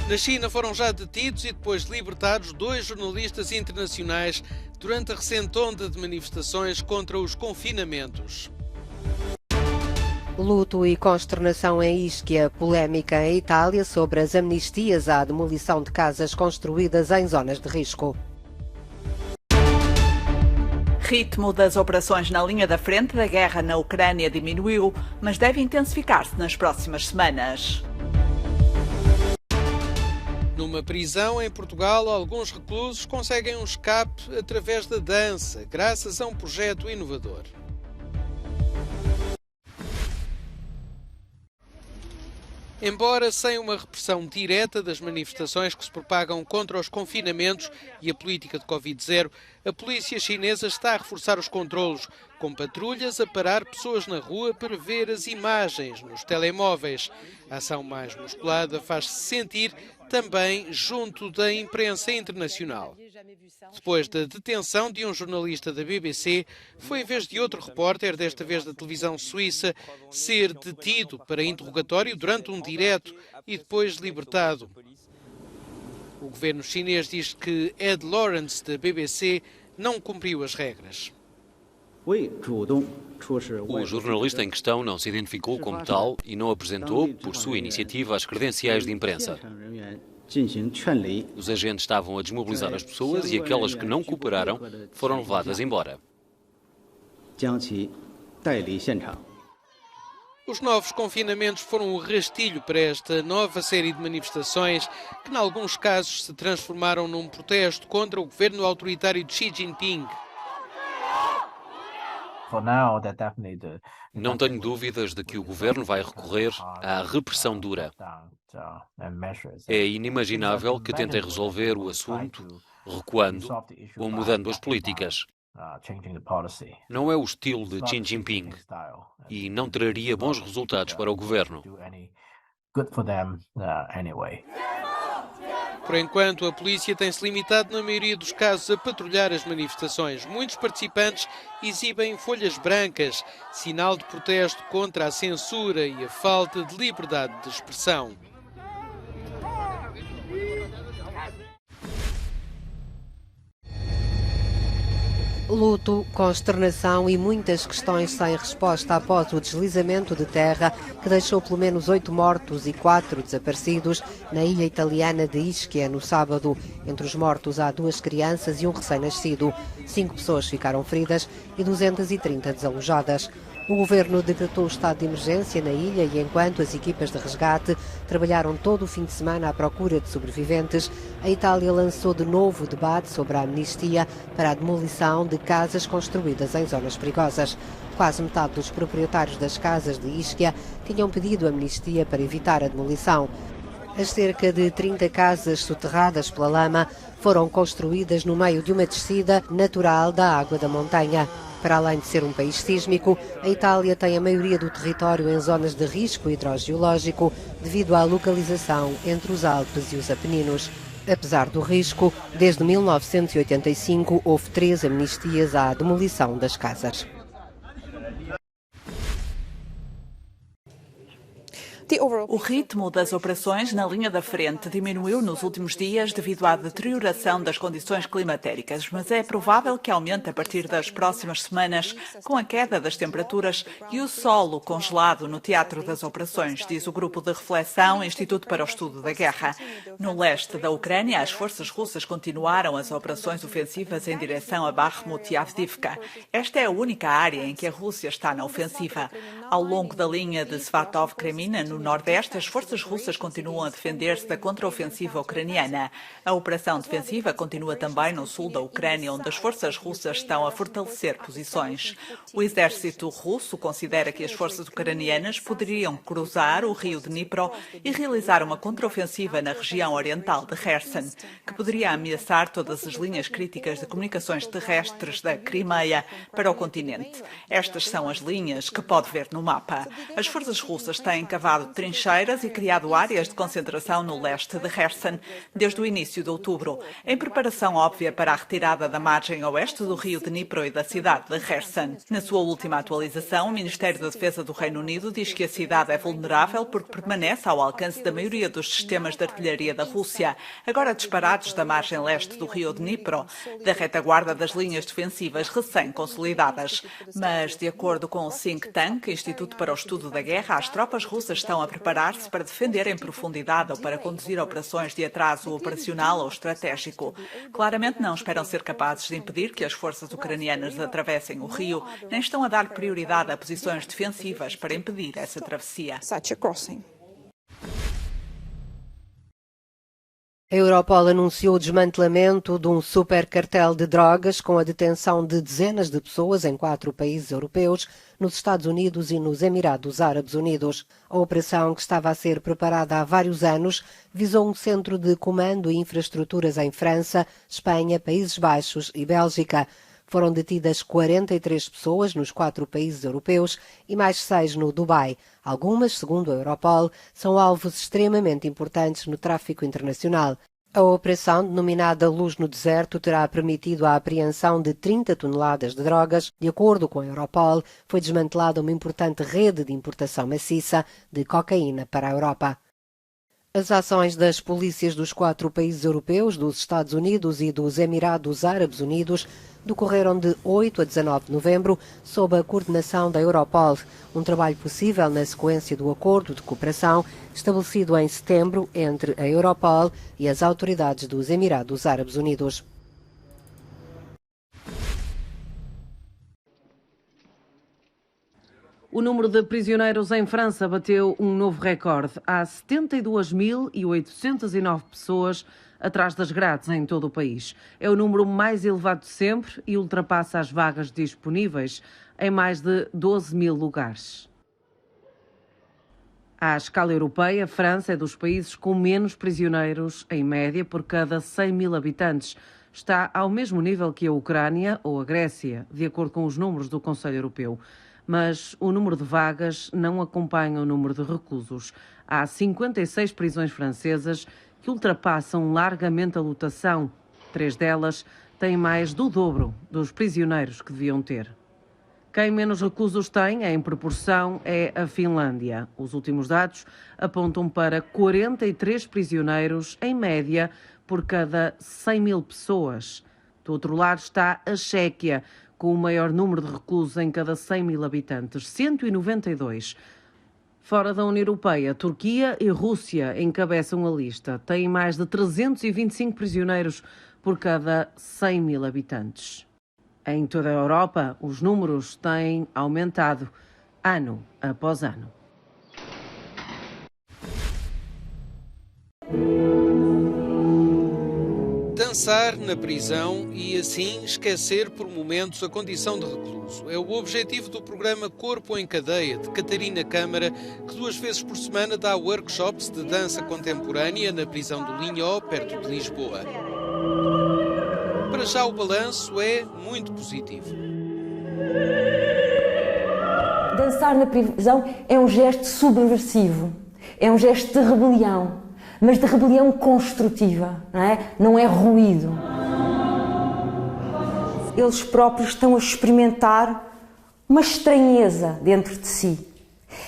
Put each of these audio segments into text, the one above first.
Na China foram já detidos e depois libertados 2 jornalistas internacionais durante a recente onda de manifestações contra os confinamentos. Luto e consternação em Ischia, polémica em Itália sobre as amnistias à demolição de casas construídas em zonas de risco. Ritmo das operações na linha da frente da guerra na Ucrânia diminuiu, mas deve intensificar-se nas próximas semanas. Numa prisão em Portugal, alguns reclusos conseguem um escape através da dança, graças a um projeto inovador. Embora sem uma repressão direta das manifestações que se propagam contra os confinamentos e a política de Covid-0, a polícia chinesa está a reforçar os controlos, com patrulhas a parar pessoas na rua para ver as imagens nos telemóveis. A ação mais musculada faz-se sentir também junto da imprensa internacional. Depois da detenção de um jornalista da BBC, foi a vez de outro repórter, desta vez da televisão suíça, ser detido para interrogatório durante um direto e depois libertado. O governo chinês diz que Ed Lawrence, da BBC, não cumpriu as regras. O jornalista em questão não se identificou como tal e não apresentou, por sua iniciativa, as credenciais de imprensa. Os agentes estavam a desmobilizar as pessoas e aquelas que não cooperaram foram levadas embora. Os novos confinamentos foram um rastilho para esta nova série de manifestações que, em alguns casos, se transformaram num protesto contra o governo autoritário de Xi Jinping. Não tenho dúvidas de que o governo vai recorrer à repressão dura. É inimaginável que tentem resolver o assunto recuando ou mudando as políticas. Não é o estilo de Xi Jinping e não traria bons resultados para o governo. Por enquanto, a polícia tem-se limitado, na maioria dos casos, a patrulhar as manifestações. Muitos participantes exibem folhas brancas, sinal de protesto contra a censura e a falta de liberdade de expressão. Luto, consternação e muitas questões sem resposta após o deslizamento de terra que deixou pelo menos 8 mortos e 4 desaparecidos na ilha italiana de Ischia no sábado. Entre os mortos há 2 crianças e um recém-nascido. 5 pessoas ficaram feridas e 230 desalojadas. O governo decretou o estado de emergência na ilha e, enquanto as equipas de resgate trabalharam todo o fim de semana à procura de sobreviventes, a Itália lançou de novo o debate sobre a amnistia para a demolição de casas construídas em zonas perigosas. Quase metade dos proprietários das casas de Ischia tinham pedido amnistia para evitar a demolição. As cerca de 30 casas soterradas pela lama foram construídas no meio de uma descida natural da água da montanha. Para além de ser um país sísmico, a Itália tem a maioria do território em zonas de risco hidrogeológico devido à localização entre os Alpes e os Apeninos. Apesar do risco, desde 1985 houve 3 amnistias à demolição das casas. O ritmo das operações na linha da frente diminuiu nos últimos dias devido à deterioração das condições climatéricas, mas é provável que aumente a partir das próximas semanas com a queda das temperaturas e o solo congelado no teatro das operações, diz o grupo de reflexão Instituto para o Estudo da Guerra. No leste da Ucrânia, as forças russas continuaram as operações ofensivas em direção a Bakhmut e Avdiivka. Esta é a única área em que a Rússia está na ofensiva. Ao longo da linha de Svatov-Kremina, no nordeste, as forças russas continuam a defender-se da contraofensiva ucraniana. A operação defensiva continua também no sul da Ucrânia, onde as forças russas estão a fortalecer posições. O exército russo considera que as forças ucranianas poderiam cruzar o rio Dnipro e realizar uma contraofensiva na região oriental de Kherson, que poderia ameaçar todas as linhas críticas de comunicações terrestres da Crimeia para o continente. Estas são as linhas que pode ver no mapa. As forças russas têm cavado trincheiras e criado áreas de concentração no leste de Kherson desde o início de outubro, em preparação óbvia para a retirada da margem oeste do rio Dnipro e da cidade de Kherson. Na sua última atualização, o Ministério da Defesa do Reino Unido diz que a cidade é vulnerável porque permanece ao alcance da maioria dos sistemas de artilharia da Rússia, agora disparados da margem leste do rio Dnipro, da retaguarda das linhas defensivas recém-consolidadas. Mas, de acordo com o think tank, Instituto para o Estudo da Guerra, as tropas russas estão a preparar-se para defender em profundidade ou para conduzir operações de atraso operacional ou estratégico. Claramente não esperam ser capazes de impedir que as forças ucranianas atravessem o rio, nem estão a dar prioridade a posições defensivas para impedir essa travessia. A Europol anunciou o desmantelamento de um supercartel de drogas com a detenção de dezenas de pessoas em 4 países europeus, nos Estados Unidos e nos Emirados Árabes Unidos. A operação, que estava a ser preparada há vários anos, visou um centro de comando e infraestruturas em França, Espanha, Países Baixos e Bélgica. Foram detidas 43 pessoas nos 4 países europeus e mais 6 no Dubai. Algumas, segundo a Europol, são alvos extremamente importantes no tráfico internacional. A operação, denominada Luz no Deserto, terá permitido a apreensão de 30 toneladas de drogas. De acordo com a Europol, foi desmantelada uma importante rede de importação maciça de cocaína para a Europa. As ações das polícias dos 4 países europeus, dos Estados Unidos e dos Emirados Árabes Unidos decorreram de 8 a 19 de novembro, sob a coordenação da Europol, um trabalho possível na sequência do acordo de cooperação estabelecido em setembro entre a Europol e as autoridades dos Emirados Árabes Unidos. O número de prisioneiros em França bateu um novo recorde. Há 72.809 pessoas atrás das grades em todo o país. É o número mais elevado de sempre e ultrapassa as vagas disponíveis em mais de 12 mil lugares. À escala europeia, a França é dos países com menos prisioneiros, em média, por cada 100 mil habitantes. Está ao mesmo nível que a Ucrânia ou a Grécia, de acordo com os números do Conselho Europeu. Mas o número de vagas não acompanha o número de reclusos. Há 56 prisões francesas que ultrapassam largamente a lotação. 3 delas têm mais do dobro dos prisioneiros que deviam ter. Quem menos reclusos tem, em proporção, é a Finlândia. Os últimos dados apontam para 43 prisioneiros, em média, por cada 100 mil pessoas. Do outro lado está a Chequia, com o maior número de reclusos em cada 100 mil habitantes, 192. Fora da União Europeia, Turquia e Rússia encabeçam a lista. Têm mais de 325 prisioneiros por cada 100 mil habitantes. Em toda a Europa, os números têm aumentado ano após ano. Dançar na prisão e assim esquecer por momentos a condição de recluso. É o objetivo do programa Corpo em Cadeia, de Catarina Câmara, que 2 vezes por semana dá workshops de dança contemporânea na prisão do Linhó, perto de Lisboa. Para já o balanço é muito positivo. Dançar na prisão é um gesto subversivo, é um gesto de rebelião, mas de rebelião construtiva, não é? Não é ruído. Eles próprios estão a experimentar uma estranheza dentro de si.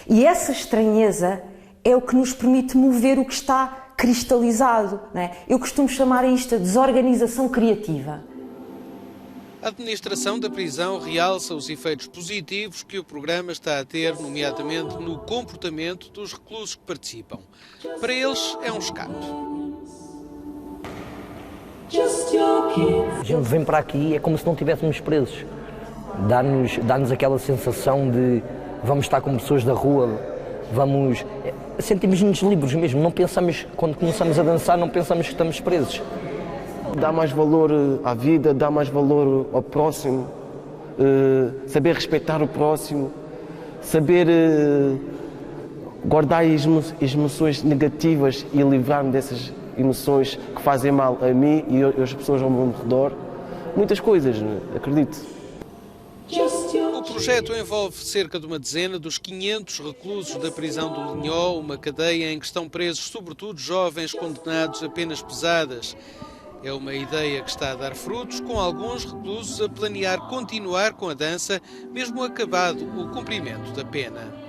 E essa estranheza é o que nos permite mover o que está cristalizado, não é? Eu costumo chamar isto de desorganização criativa. A administração da prisão realça os efeitos positivos que o programa está a ter, nomeadamente no comportamento dos reclusos que participam. Para eles é um escape. A gente vem para aqui, é como se não estivéssemos presos. Dá-nos aquela sensação de vamos estar com pessoas da rua, sentimos-nos livres mesmo, não pensamos, quando começamos a dançar, não pensamos que estamos presos. Dá mais valor à vida, dá mais valor ao próximo, saber respeitar o próximo, saber guardar as emoções negativas e livrar-me dessas emoções que fazem mal a mim e às pessoas ao meu redor. Muitas coisas, acredito. O projeto envolve cerca de uma dezena dos 500 reclusos da prisão do Linhó, uma cadeia em que estão presos sobretudo jovens condenados a penas pesadas. É uma ideia que está a dar frutos, com alguns reclusos a planear continuar com a dança, mesmo acabado o cumprimento da pena.